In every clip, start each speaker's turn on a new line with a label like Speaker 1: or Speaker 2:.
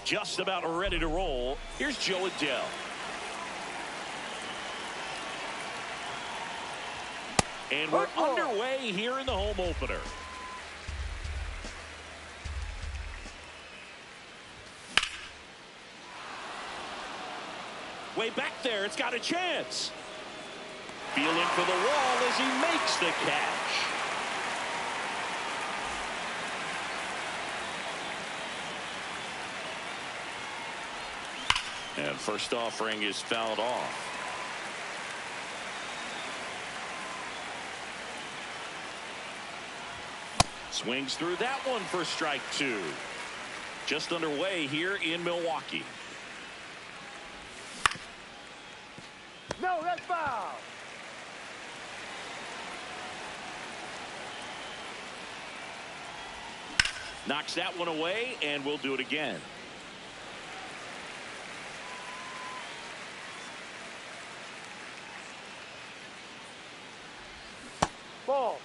Speaker 1: Just about ready to roll. Here's Joe Adele. And we're underway here in the home opener. Way back there, it's got a chance. Feeling for the wall as he makes the catch. And first offering is fouled off. Swings through that one for strike two. Just underway here in Milwaukee.
Speaker 2: No, that's foul.
Speaker 1: Knocks that one away, and we'll do it again.
Speaker 2: Ball.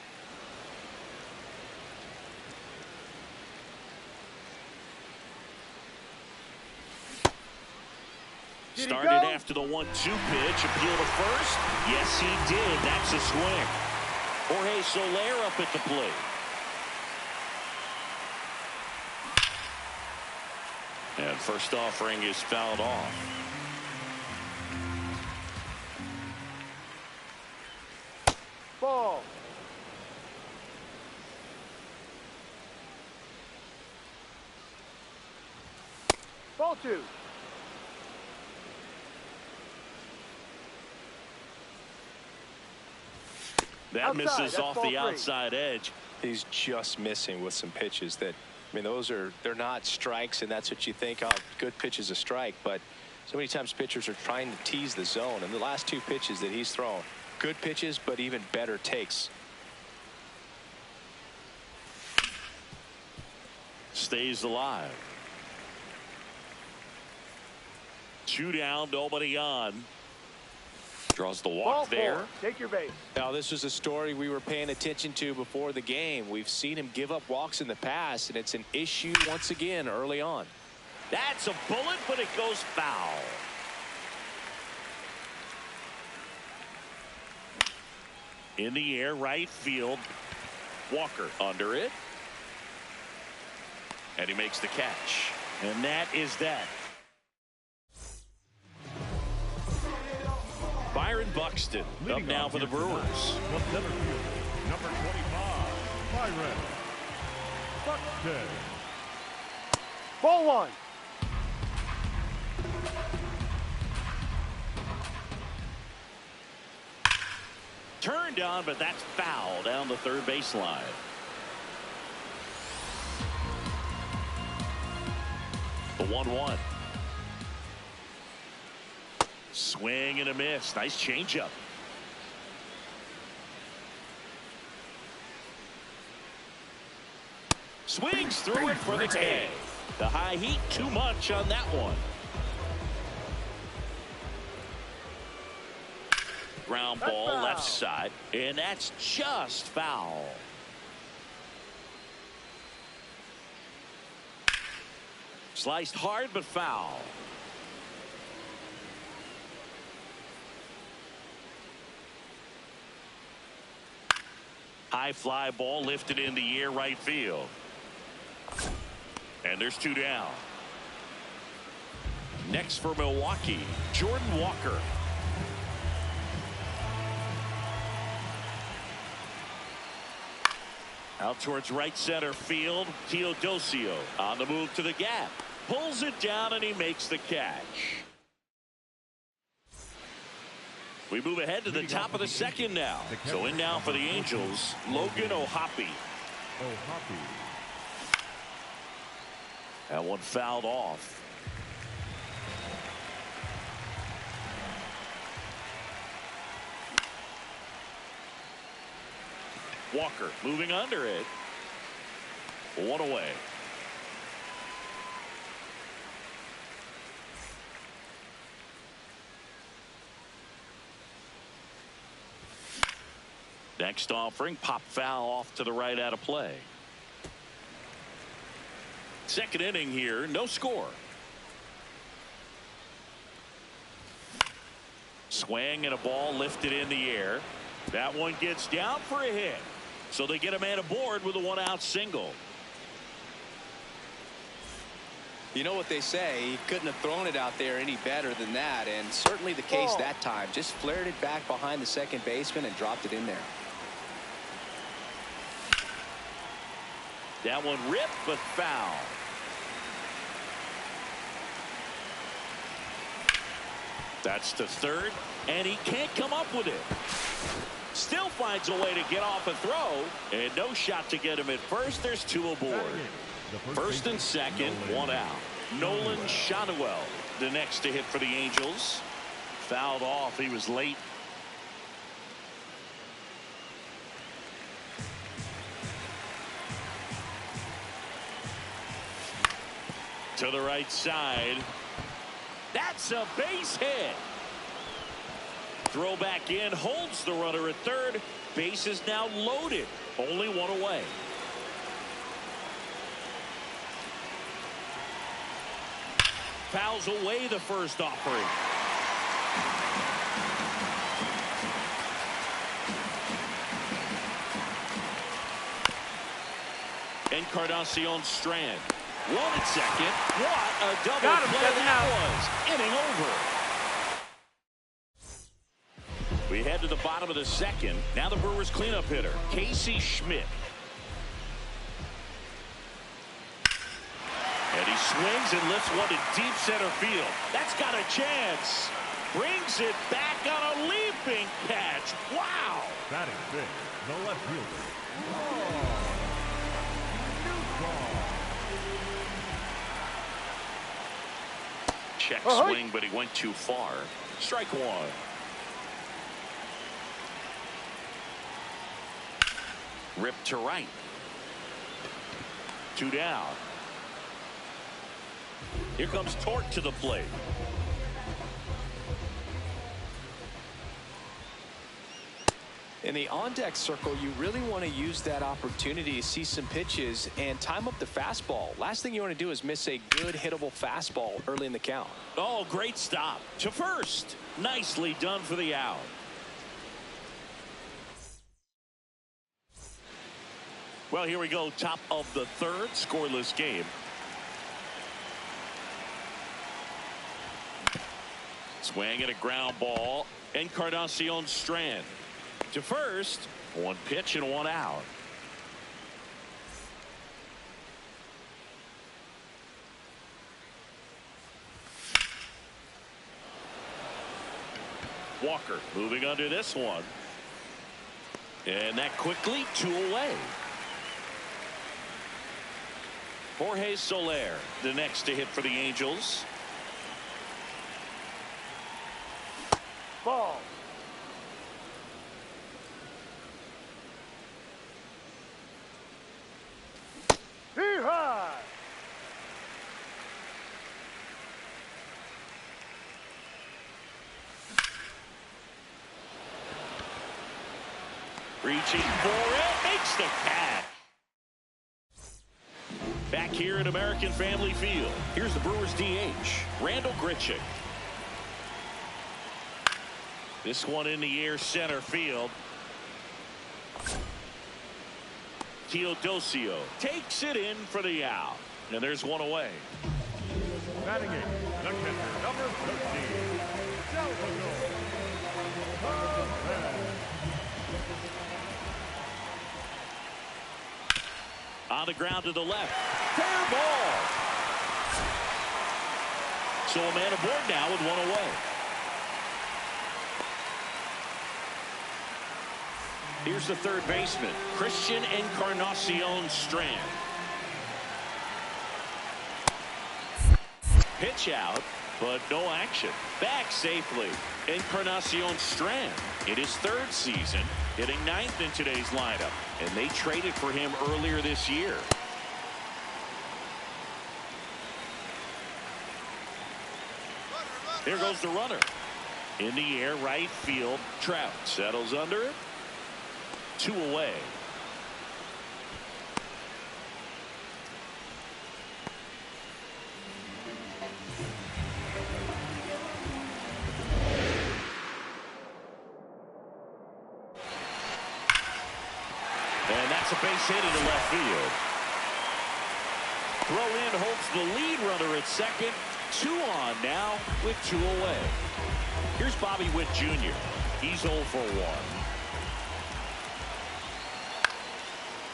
Speaker 1: Started after the 1-2 pitch. Appeal to first. Yes, he did. That's a swing. Jorge Soler up at the plate. And first offering is fouled off.
Speaker 2: Ball. Ball two.
Speaker 1: That misses off the outside edge.
Speaker 3: He's just missing with some pitches that, I mean, they're not strikes, and that's what you think, oh, good pitch is a strike, but so many times pitchers are trying to tease the zone, and the last two pitches that he's thrown, good pitches, but even better takes.
Speaker 1: Stays alive. 2 down, nobody on. Draws the walk there.
Speaker 2: Take your base.
Speaker 3: Now, this was a story we were paying attention to before the game. We've seen him give up walks in the past, and it's an issue once again early on.
Speaker 1: That's a bullet, but it goes foul. In the air, right field. Walker under it. And he makes the catch. And that is that. Byron Buxton up now for the Brewers.
Speaker 4: The center fielder, number 25, Byron Buxton.
Speaker 2: Ball one.
Speaker 1: Turned on, but that's foul down the third baseline. The 1-1. Swing and a miss. Nice changeup. Swings through it for the K. The high heat, too much on that one. Ground ball left side, and that's just foul. Sliced hard, but foul. High fly ball lifted in the air right field. And there's 2 down. Next for Milwaukee, Jordan Walker. Out towards right center field. Teodosio on the move to the gap. Pulls it down and he makes the catch. We move ahead to the top of the second now. So in now for the Angels, Logan O'Hoppe. That one fouled off. Walker moving under it. 1 away. Next offering, pop foul off to the right out of play. Second inning here, no score. Swing and a ball lifted in the air. That one gets down for a hit. So they get a man aboard with a 1-out single.
Speaker 3: You know what they say, he couldn't have thrown it out there any better than that, and certainly the case that time. Just flared it back behind the second baseman and dropped it in there.
Speaker 1: That one ripped but foul. That's to third, and he can't come up with it. Still finds a way to get off a throw, and no shot to get him at first. There's 2 aboard. First and second, 1 out. Nolan Shotwell, the next to hit for the Angels. Fouled off. He was late. To the right side. That's a base hit. Throw back in, holds the runner at third. Base is now loaded. Only 1 away. Fouls away the first offering. Encarnacion Strand. 1 at second. What a double play that was. Inning over. We head to the bottom of the second. Now the Brewers cleanup hitter, Casey Schmidt. And he swings and lifts one to deep center field. That's got a chance. Brings it back on a leaping catch. Wow.
Speaker 4: Batting fifth, the left fielder.
Speaker 1: Check swing, but he went too far. Strike 1. Ripped to right. 2 down. Here comes Torque to the plate.
Speaker 3: In the on-deck circle, you really want to use that opportunity to see some pitches and time up the fastball. Last thing you want to do is miss a good hittable fastball early in the count.
Speaker 1: Oh, great stop to first. Nicely done for the out. Well, here we go. Top of the third, scoreless game. Swing and a ground ball. Encarnacion Strand to first. 1 pitch and 1 out. Walker moving under this one. And that quickly 2 away. Jorge Soler, the next to hit for the Angels.
Speaker 2: Ball. Hee-haw!
Speaker 1: Reaching for it, makes the catch. Back here at American Family Field, here's the Brewers DH, Randall Grichuk. This one in the air, center field. Teodosio takes it in for the out. And there's 1 away.
Speaker 4: Batting eighth, the catcher, number 13, Salvador Perez.
Speaker 1: On the ground to the left. Fair ball. So a man aboard now with 1 away. Here's the third baseman, Christian Encarnacion Strand. Pitch out, but no action. Back safely, Encarnacion Strand in his 3rd season, hitting 9th in today's lineup, and they traded for him earlier this year. Here goes the runner. In the air, right field, Trout settles under it. 2 away. base hit into left field. Throw in holds the lead runner at second. 2 on now with 2 away. Here's Bobby Witt Jr. He's 0 for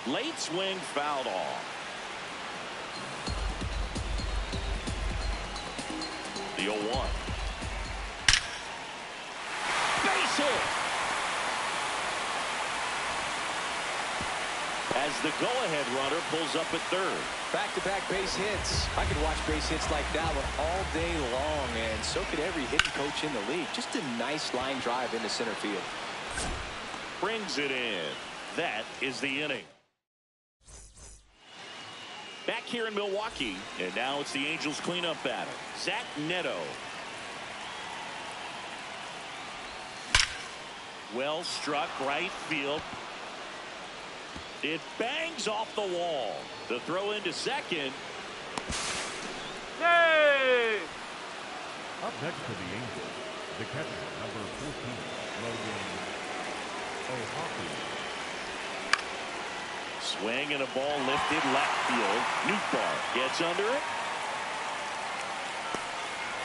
Speaker 1: 1. Late swing fouled off. The 0-1. Base hit. As the go-ahead runner pulls up at third.
Speaker 3: Back-to-back base hits. I could watch base hits like that one all day long, and so could every hitting coach in the league. Just a nice line drive into center field.
Speaker 1: Brings it in. That is the inning. Back here in Milwaukee, and now it's the Angels cleanup batter, Zach Neto. Well struck right field. It bangs off the wall. The throw into second.
Speaker 2: Hey!
Speaker 4: Up next for the Angels, the catcher, number 14, Logan O'Hoppe.
Speaker 1: Swing and a ball lifted left field. Nootbaar gets under it.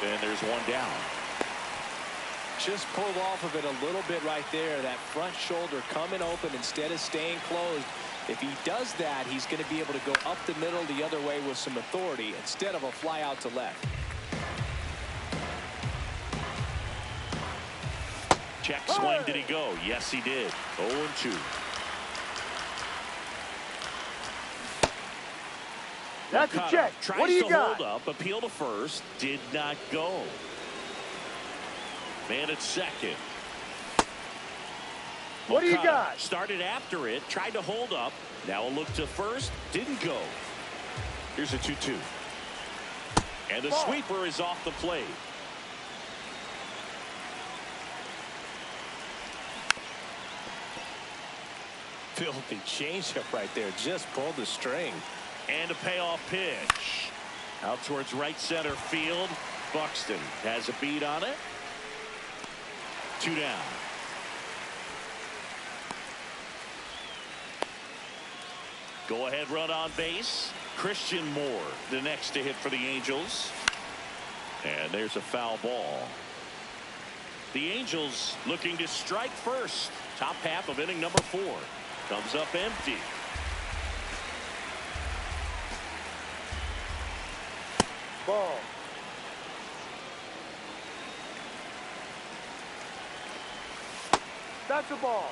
Speaker 1: And there's 1 down.
Speaker 3: Just pulled off of it a little bit right there. That front shoulder coming open instead of staying closed. If he does that, he's going to be able to go up the middle the other way with some authority instead of a fly out to left.
Speaker 1: Check swing. Did he go? Yes, he did. 0-2.
Speaker 2: That's a check.
Speaker 1: Tries
Speaker 2: What do you
Speaker 1: to
Speaker 2: got?
Speaker 1: hold up, appeal to first, did not go. Man at second.
Speaker 2: What do you
Speaker 1: Okada
Speaker 2: got?
Speaker 1: Started after it, tried to hold up. Now a look to first, didn't go. Here's a 2-2. And the sweeper is off the plate.
Speaker 3: Filthy changeup right there. Just pulled the string.
Speaker 1: And a payoff pitch. Out towards right center field. Buxton has a beat on it. 2 down. Go ahead run on base. Christian Moore the next to hit for the Angels. And there's a foul ball. The Angels looking to strike first. Top half of inning number 4. Comes up empty.
Speaker 2: Ball. That's a ball.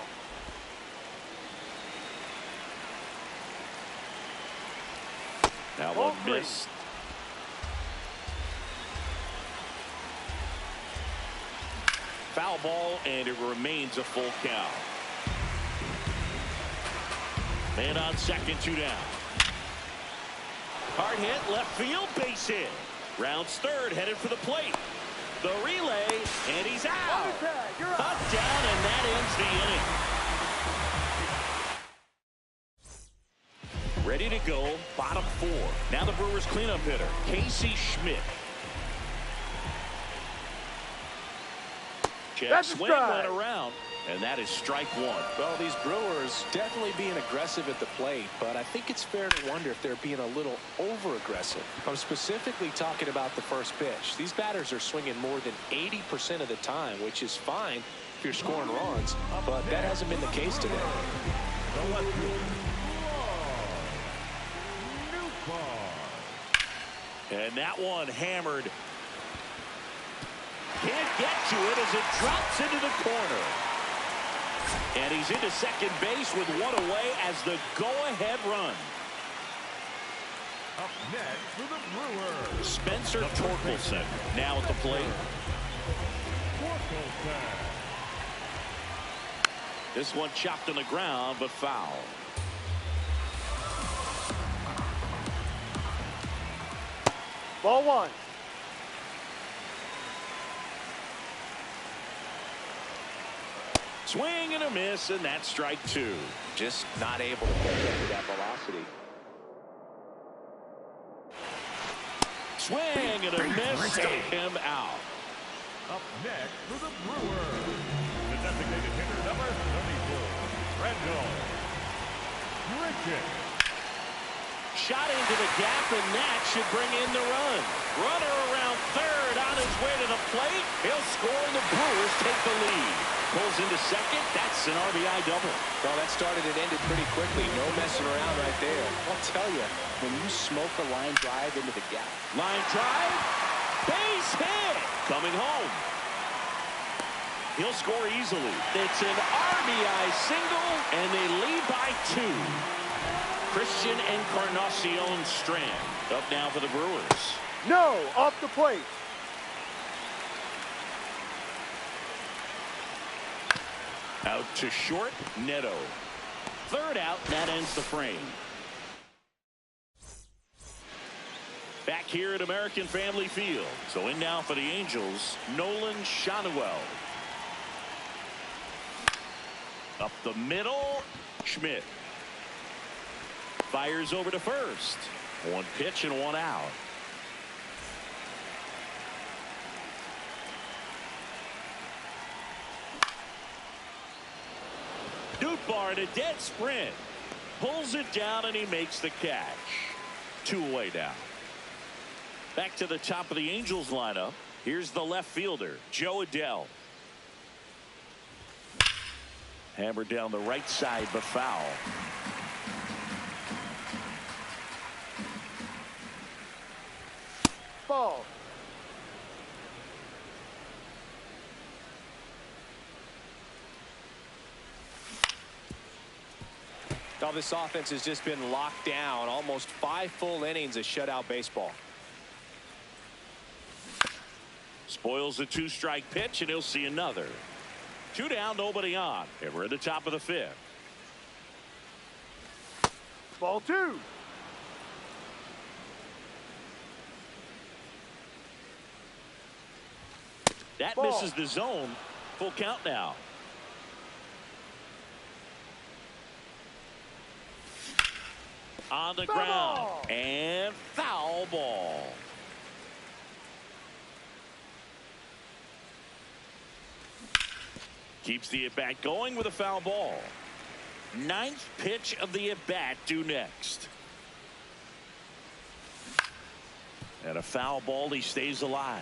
Speaker 1: Now
Speaker 2: Ball
Speaker 1: one
Speaker 2: 3.
Speaker 1: missed. Foul ball, and it remains a full count. Man on second, 2 down. Hard hit, left field, base hit. Rounds third, headed for the plate. The relay, and he's out.
Speaker 2: You're out.
Speaker 1: Cut down, and that ends the inning. Ready to go, bottom 4. Now the Brewers cleanup hitter, Casey Schmidt. Check swing, went around, and that is strike 1.
Speaker 3: Well, these Brewers definitely being aggressive at the plate, but I think it's fair to wonder if they're being a little over-aggressive. I'm specifically talking about the first pitch. These batters are swinging more than 80% of the time, which is fine if you're scoring runs, but that hasn't been the case today.
Speaker 4: The left fielder, Nootbaar.
Speaker 1: And that one hammered. Can't get to it as it drops into the corner. And he's into second base with 1 away as the go-ahead run.
Speaker 4: Up next for the Brewers,
Speaker 1: Spencer Torkelson now at the plate.
Speaker 4: Torkelson.
Speaker 1: This one chopped on the ground, but foul.
Speaker 2: Ball 1.
Speaker 1: Swing and a miss, and that's strike 2.
Speaker 3: Just not able to get to that velocity.
Speaker 1: Swing and a miss, take him out.
Speaker 4: Up next for the Brewers, the designated hitter number 34, Randall. Richard.
Speaker 1: Shot into the gap, and that should bring in the run. Runner around third on his way to the plate. He'll score, and the Brewers take the lead. Pulls into second. That's an RBI double.
Speaker 3: Well, that started and ended pretty quickly. No messing around right there. I'll tell you, when you smoke a line drive into the gap.
Speaker 1: Line drive. Base hit. Coming home. He'll score easily. It's an RBI single, and they lead by 2. Christian Encarnacion Strand up now for the Brewers.
Speaker 2: No, off the plate.
Speaker 1: Out to short, Neto. Third out, that ends the frame. Back here at American Family Field. So in now for the Angels, Nolan Schanuel. Up the middle, Schmidt. Fires over to first. One pitch and one out. Nootbaar in a dead sprint. Pulls it down and he makes the catch. 2 away now. Back to the top of the Angels lineup. Here's the left fielder, Joe Adell. Hammered down the right side, but foul.
Speaker 2: Ball.
Speaker 3: Now this offense has just been locked down. Almost 5 full innings of shutout baseball.
Speaker 1: Spoils the 2-strike pitch, and he'll see another. 2 down, nobody on. And we're at the top of the 5th.
Speaker 2: Ball 2.
Speaker 1: That
Speaker 2: Ball.
Speaker 1: misses the zone. Full count now. On the
Speaker 2: Foul
Speaker 1: ground.
Speaker 2: ball.
Speaker 1: And foul ball. Keeps the at-bat going with a foul ball. 9th pitch of the at-bat due next. And a foul ball, he stays alive.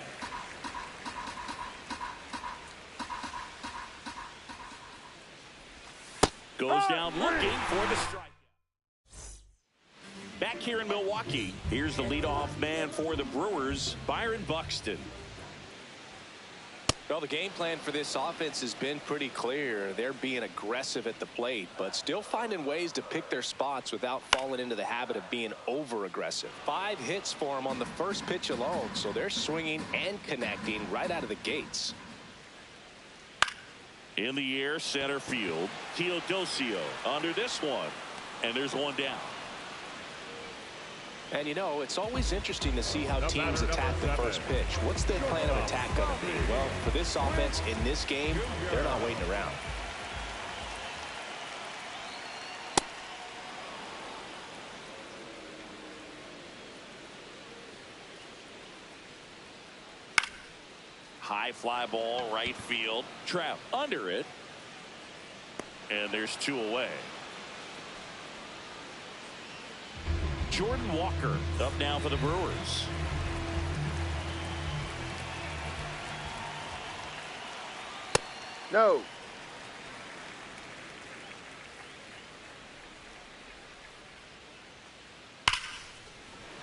Speaker 1: Goes down looking for the strike. Back here in Milwaukee, here's the leadoff man for the Brewers, Byron Buxton.
Speaker 3: Well, the game plan for this offense has been pretty clear. They're being aggressive at the plate, but still finding ways to pick their spots without falling into the habit of being over-aggressive. 5 hits for them on the first pitch alone, so they're swinging and connecting right out of the gates.
Speaker 1: In the air, center field, Teodosio under this one, and there's one down.
Speaker 3: And, you know, it's always interesting to see how teams attack the first pitch. What's their plan of attack going to be? Well, for this offense in this game, they're not waiting around.
Speaker 1: High fly ball, right field. Trap under it. And there's 2 away. Jordan Walker up now for the Brewers.
Speaker 2: No.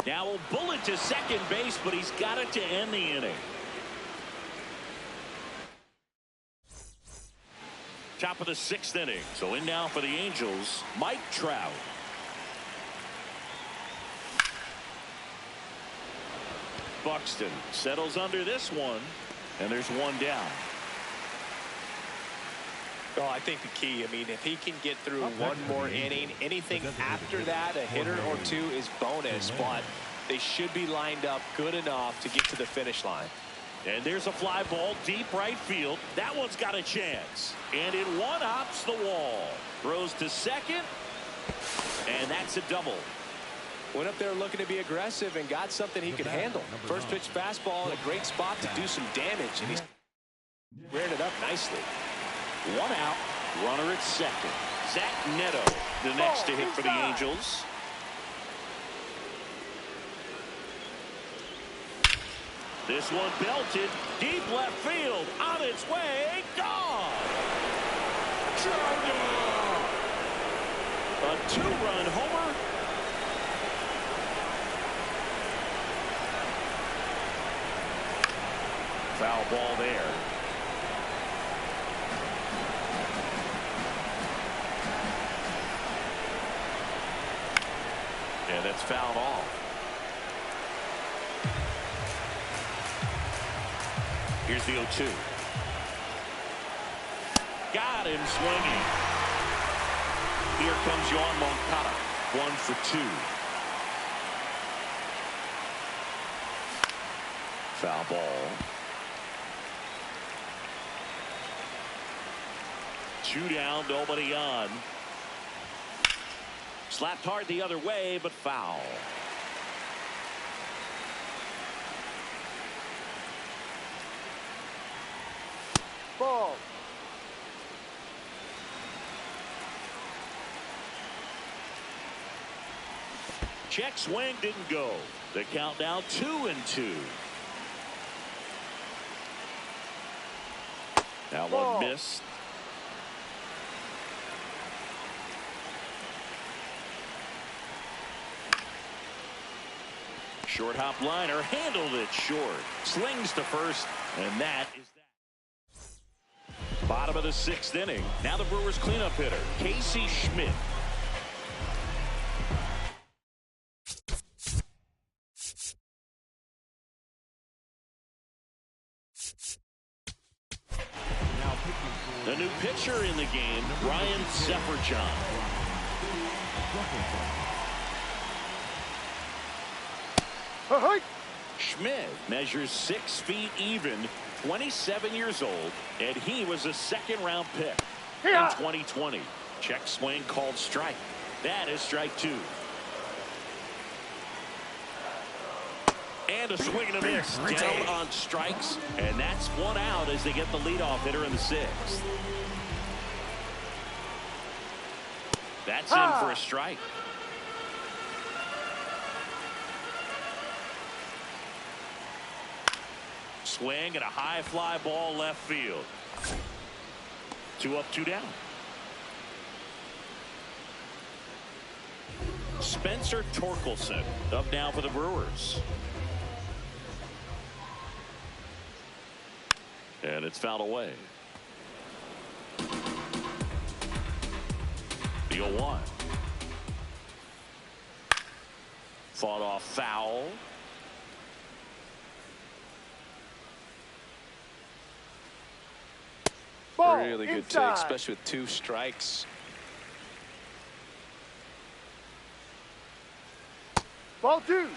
Speaker 1: Now a bullet to second base, but he's got it to end the inning. Top of the 6th inning. So in now for the Angels, Mike Trout. Buxton settles under this one, and there's one down.
Speaker 3: Well, I think the key, I mean, if he can get through one more inning, anything after that, a hitter or 2 is bonus, but they should be lined up good enough to get to the finish line.
Speaker 1: And there's a fly ball deep right field. That one's got a chance. And it one-hops the wall. Throws to second, and that's a double.
Speaker 3: Went up there looking to be aggressive and got something he could handle. First pitch fastball in a great spot to do some damage, and he's rearing it up nicely.
Speaker 1: 1 out, runner at second. Zach Neto, the next to hit for the Angels. This one belted deep left field, on its way, gone. A two-run homer. Foul ball there. And that's fouled off. Here's the 0-2. Got him swinging. Here comes Yoan Moncada. 1 for 2. Foul ball. 2 down, nobody on. Slapped hard the other way, but foul.
Speaker 2: Ball.
Speaker 1: Check swing didn't go. The count now 2-2. That one missed. Short hop liner, handled it short. Slings to first, and that is that. Bottom of the 6th inning. Now the Brewers cleanup hitter, Casey Schmidt. The new pitcher in the game, Ryan Sefferjohn. Schmidt measures 6 feet even, 27 years old, and he was a 2nd-round pick in 2020. Check swing called strike. That is strike 2. And a swing and a miss. Down on strikes, and that's 1 out as they get the leadoff hitter in the 6th. That's in for a strike. Swing and a high fly ball left field. 2 up, 2 down. Spencer Torkelson up now for the Brewers. And it's fouled away. The 0-1. Fought off foul.
Speaker 3: Really good take, especially with 2 strikes.
Speaker 2: Ball 2.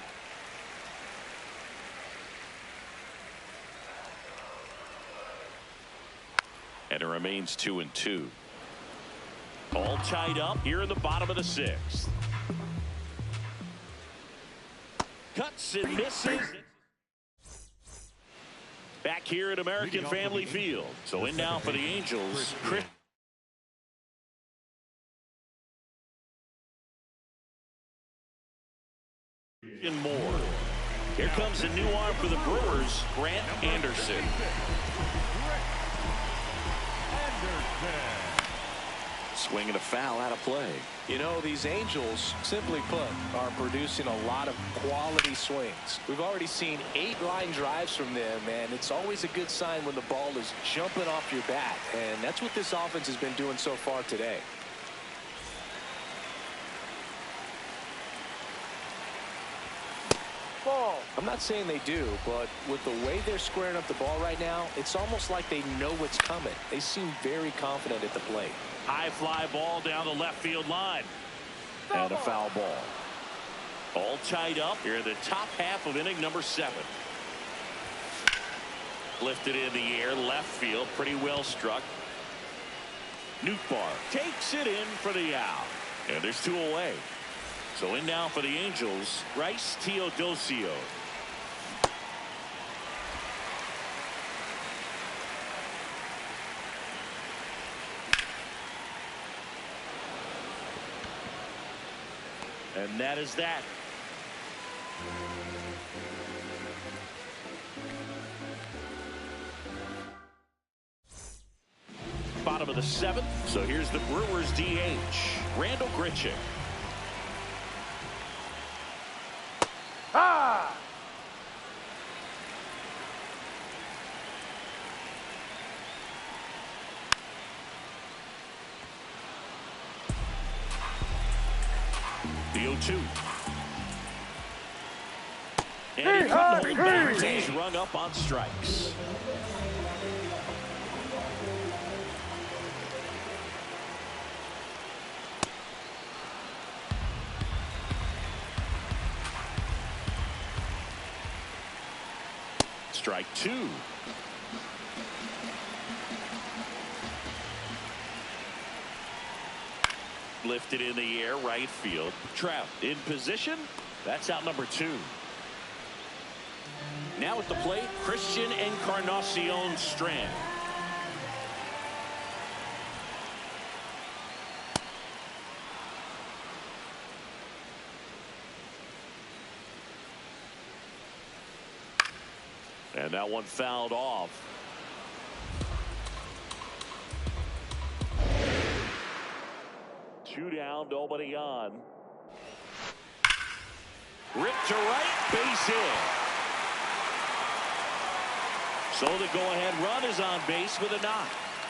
Speaker 1: And it remains 2-2. All tied up here in the bottom of the 6th. Cuts and misses. Back here at American Family Field. So in now for the Angels, Christian Moore. Here comes a new arm for the Brewers, Grant Anderson. Swinging a foul out of play.
Speaker 3: You know, these Angels, simply put, are producing a lot of quality swings. We've already seen 8 line drives from them, and it's always a good sign when the ball is jumping off your bat, and that's what this offense has been doing so far today.
Speaker 2: Ball.
Speaker 3: I'm not saying they do, but with the way they're squaring up the ball right now, it's almost like they know what's coming. They seem very confident at the plate.
Speaker 1: High fly ball down the left field line. And a foul ball. All tied up here in the top half of inning number 7. Lifted in the air, left field, pretty well struck. Nootbaar takes it in for the out. And there's 2 away. So in now for the Angels, Bryce Teodosio. And that is that. Bottom of the 7th. So here's the Brewers DH, Randall Grichuk.
Speaker 2: Ah!
Speaker 1: The 0-2. And he couldn't hold back. He's rung up on strikes. Strike 2. Lifted in the air, right field. Trout in position. That's out number 2. Now at the plate, Christian Encarnacion Strand. And that one fouled off. Two down, nobody on. Ripped to right, base hit. So the go-ahead run is on base with a knock.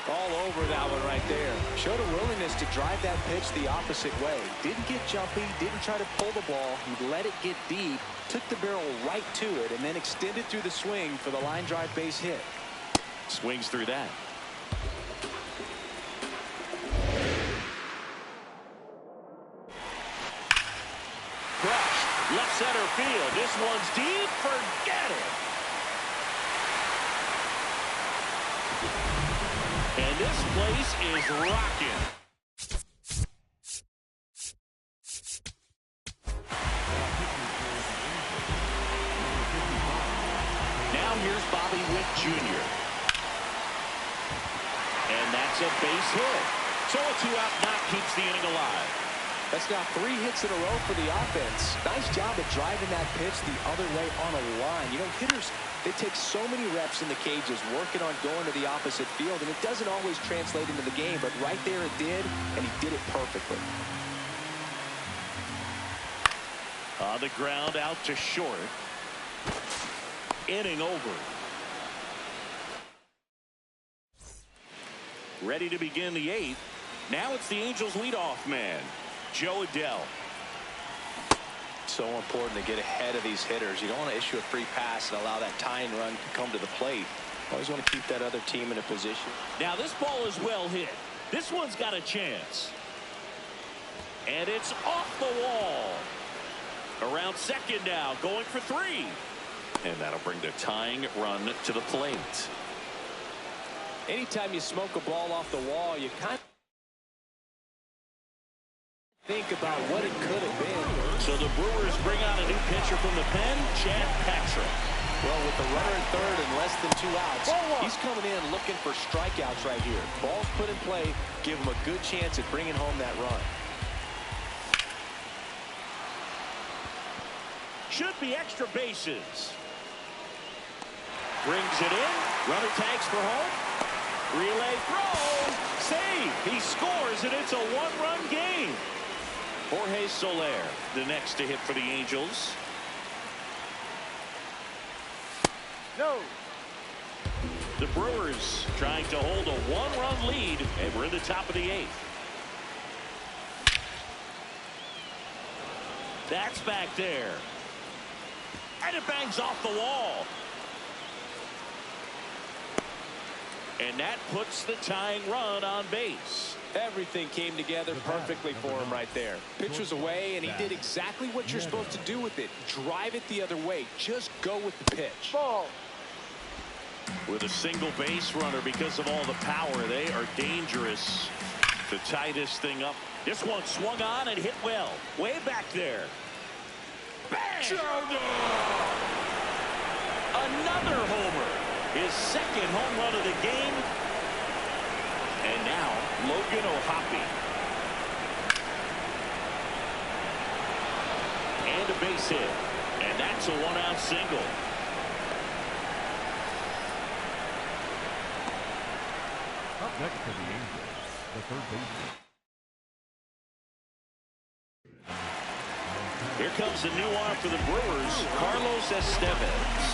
Speaker 3: All over that one right there. Showed a willingness to drive that pitch the opposite way. Didn't get jumpy, didn't try to pull the ball. He let it get deep, took the barrel right to it, and then extended through the swing for the line drive base hit.
Speaker 1: Swings through that. Crushed. Left center field. This one's deep. Forget it. And this place is rocking. Now here's Bobby Witt Jr. And that's a base hit. So a 2-out knock keeps the inning alive.
Speaker 3: That's now 3 hits in a row for the offense. Nice job of driving that pitch the other way on a line. You know, hitters, they take so many reps in the cages working on going to the opposite field, and it doesn't always translate into the game, but right there it did, and he did it perfectly.
Speaker 1: On the ground, out to short. Inning over. Ready to begin the 8th. Now it's the Angels leadoff man, Joe Adell.
Speaker 3: So important to get ahead of these hitters. You don't want to issue a free pass and allow that tying run to come to the plate. Always want to keep that other team in a position.
Speaker 1: Now this ball is well hit. This one's got a chance. And it's off the wall. Around second now, going for 3. And that'll bring the tying run to the plate.
Speaker 3: Anytime you smoke a ball off the wall, you kind of think about what it could have been.
Speaker 1: So the Brewers bring on a new pitcher from the pen, Chad Patrick.
Speaker 3: Well, with the runner in third and less than 2 outs, he's coming in looking for strikeouts right here. Ball's put in play, give him a good chance at bringing home that run.
Speaker 1: Should be extra bases. Brings it in. Runner tags for home. Relay throw. Save. He scores, and it's a 1-run game. Jorge Soler, the next to hit for the Angels.
Speaker 2: No.
Speaker 1: The Brewers trying to hold a 1-run lead, and we're in the top of the 8th. That's back there. And it bangs off the wall. And that puts the tying run on base.
Speaker 3: Everything came together perfectly for him right there. Pitch was away, and he did exactly what you're supposed to do with it. Drive it the other way. Just go with the pitch.
Speaker 2: Ball.
Speaker 1: With a single base runner because of all the power, they are dangerous to tie this thing up. This one swung on and hit well. Way back there. Bang! Another homer. His second home run of the game. And now Logan O'Hoppe. and a base hit. And that's a one-out single.
Speaker 4: Up next for the Angels, the third baseman.
Speaker 1: Here comes the new arm for the Brewers, Carlos Estevez.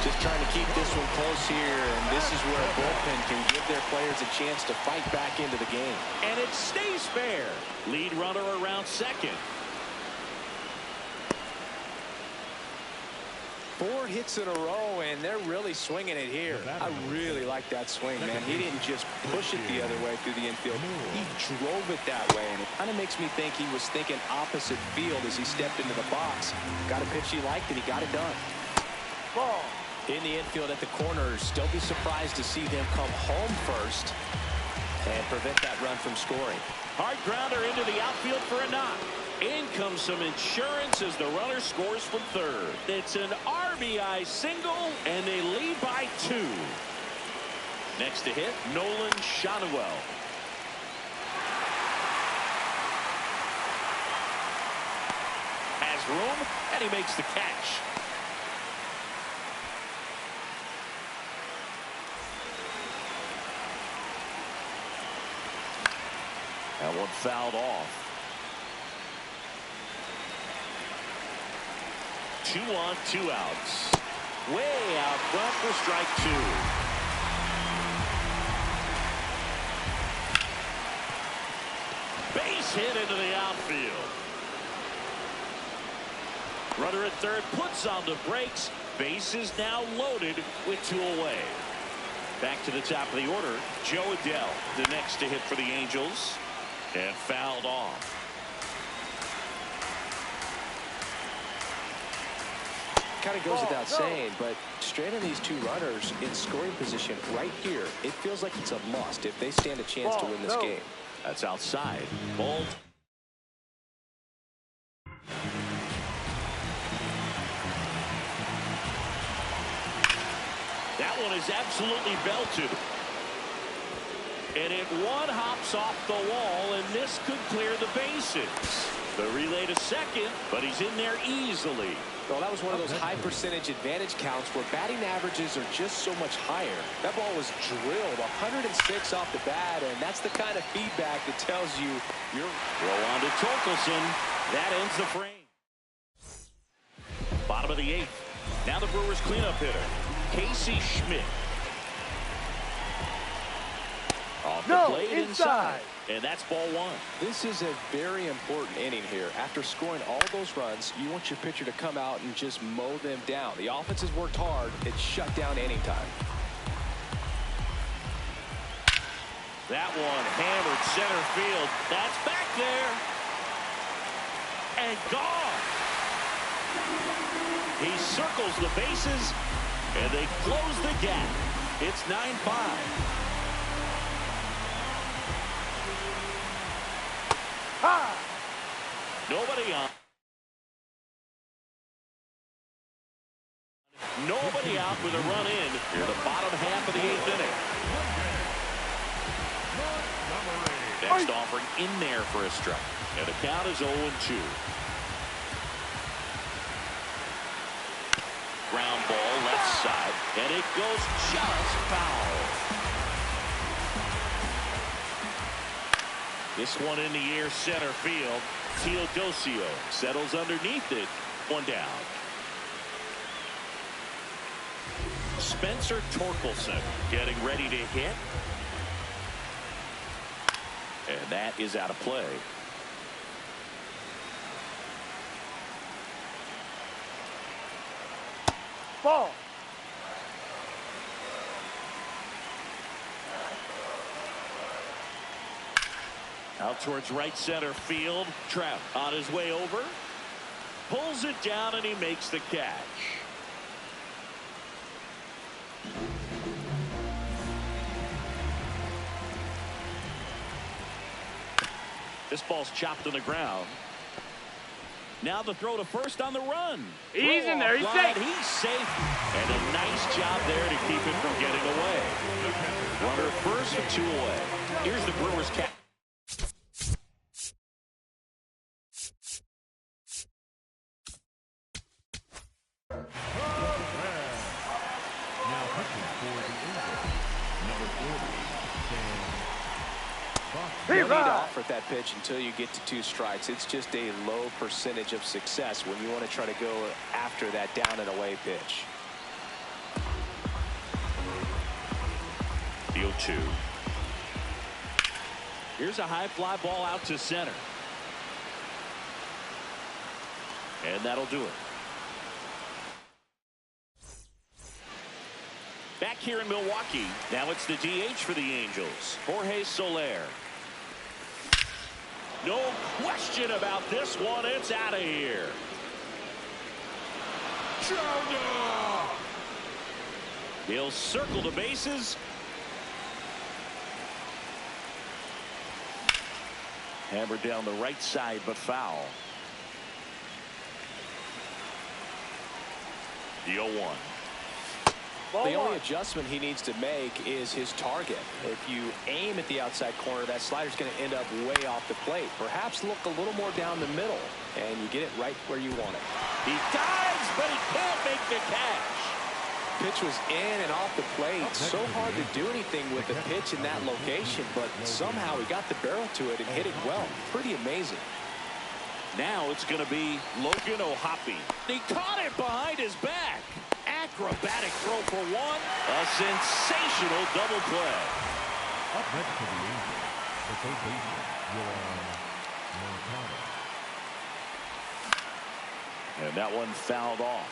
Speaker 3: Just trying to keep this one close here, and this is where a bullpen can give their players a chance to fight back into the game.
Speaker 1: And it stays fair. Lead runner around second.
Speaker 3: 4 hits in a row, and they're really swinging it here. I really like that swing, man. He didn't just push it the other way through the infield. He drove it that way, and it kind of makes me think he was thinking opposite field as he stepped into the box. Got a pitch he liked, and he got it done.
Speaker 2: Ball.
Speaker 3: In the infield at the corners, don't be surprised to see them come home first and prevent that run from scoring.
Speaker 1: Hard grounder into the outfield for a knock. In comes some insurance as the runner scores from third. It's an RBI single, and they lead by 2. Next to hit, Nolan Schanuel. Has room, and he makes the catch. That one fouled off. 2 on, 2 outs. Way out front for strike 2. Base hit into the outfield. Runner at third puts on the brakes. Base is now loaded with 2 away. Back to the top of the order. Joe Adell, the next to hit for the Angels. And fouled off.
Speaker 3: Kind of goes without saying, but straight on these 2 runners in scoring position right here, it feels like it's a must if they stand a chance to win this game.
Speaker 1: That's outside. Ball. That one is absolutely belted. And it one hops off the wall, and this could clear the bases. The relay to second, but he's in there easily.
Speaker 3: Well, that was one of those high percentage advantage counts where batting averages are just so much higher. That ball was drilled 106 off the bat, and that's the kind of feedback that tells you you're...
Speaker 1: Throw on to Torkelson. That ends the frame. Bottom of the 8th. Now the Brewers cleanup hitter, Casey Schmidt. Off the plate inside. And that's ball 1.
Speaker 3: This is a very important inning here. After scoring all those runs, you want your pitcher to come out and just mow them down. The offense has worked hard. It's shut down inning time.
Speaker 1: That one hammered center field. That's back there. And gone. He circles the bases, and they close the gap. It's 9-5. Nobody on. Nobody out with a run in here the bottom half of the 8th inning. Next offering in there for a strike. And the count is 0-2. Ground ball left side. And it goes just foul. This one in the air center field. Teodosio settles underneath it. 1 down. Spencer Torkelson getting ready to hit. And that is out of play.
Speaker 2: Ball.
Speaker 1: Out towards right center field. Trout on his way over. Pulls it down, and he makes the catch. This ball's chopped on the ground. Now the throw to first on the run.
Speaker 2: He's in there. He's safe.
Speaker 1: He's safe. And a nice job there to keep it from getting away. Runner first and 2 away. Here's the Brewers catch.
Speaker 3: No need to offer at that pitch until you get to 2 strikes. It's just a low percentage of success when you want to try to go after that down and away pitch.
Speaker 1: The 0-2. Here's a high fly ball out to center. And that'll do it. Back here in Milwaukee, now it's the DH for the Angels, Jorge Soler. No question about this one. It's out of here. He'll circle the bases. Hammered down the right side, but foul. The 0-1.
Speaker 3: The only adjustment he needs to make is his target. If you aim at the outside corner, that slider's going to end up way off the plate. Perhaps look a little more down the middle, and you get it right where you want it.
Speaker 1: He dives, but he can't make the catch.
Speaker 3: Pitch was in and off the plate. So hard to do anything with the pitch in that location, but somehow he got the barrel to it and hit it well. Pretty amazing.
Speaker 1: Now it's going to be Logan O'Hoppe. He caught it behind his back. Acrobatic throw for one. A sensational double play.
Speaker 4: Up next for the Angels, the third baseman, Moncada.
Speaker 1: And that one fouled off.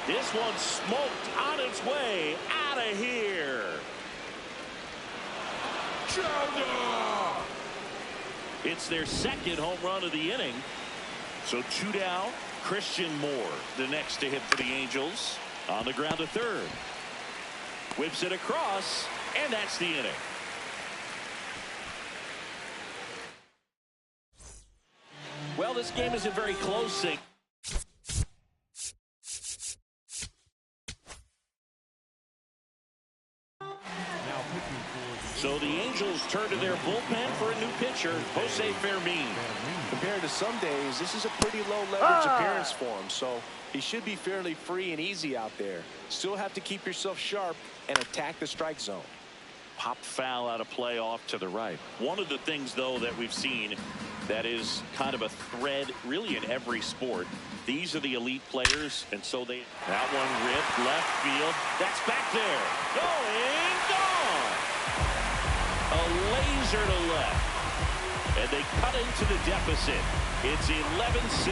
Speaker 1: This one smoked on its way out of here. It's their second home run of the inning. So 2 down. Christian Moore, the next to hit for the Angels. On the ground to third. Whips it across, and that's the inning. Well, this game isn't very close. So the Angels turn to their bullpen for a new pitcher, Jose Fermin.
Speaker 3: Compared to some days, this is a pretty low leverage appearance for him, so he should be fairly free and easy out there. Still have to keep yourself sharp and attack the strike zone.
Speaker 1: Pop foul out of play off to the right. One of the things, though, that we've seen that is kind of a thread really in every sport. These are the elite players, and so they... That one ripped left field. That's back there. Going, gone. A laser to left. And they cut into the deficit. It's 11-6.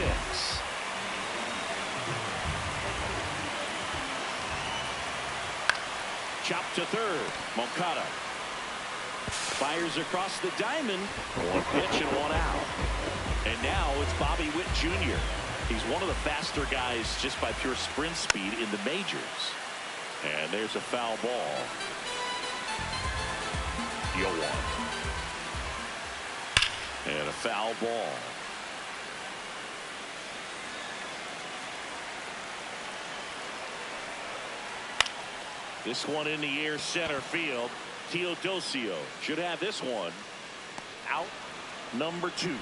Speaker 1: Chop to third. Moncada fires across the diamond. One pitch and one out. And now it's Bobby Witt Jr. He's one of the faster guys just by pure sprint speed in the majors. And there's a foul ball. The 0-1. And a foul ball. This one in the air center field. Teodosio should have this one. Out number 2.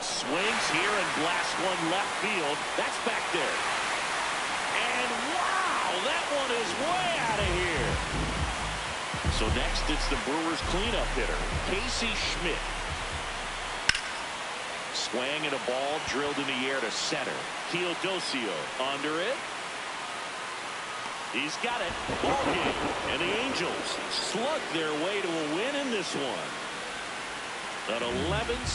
Speaker 1: Swings here and blasts one left field. That's back there. And wow, that one is way out of here. So next it's the Brewers cleanup hitter, Casey Schmidt. Swing and a ball drilled in the air to center. Teodosio under it. He's got it. Ball game. And the Angels slug their way to a win in this one. An 11-6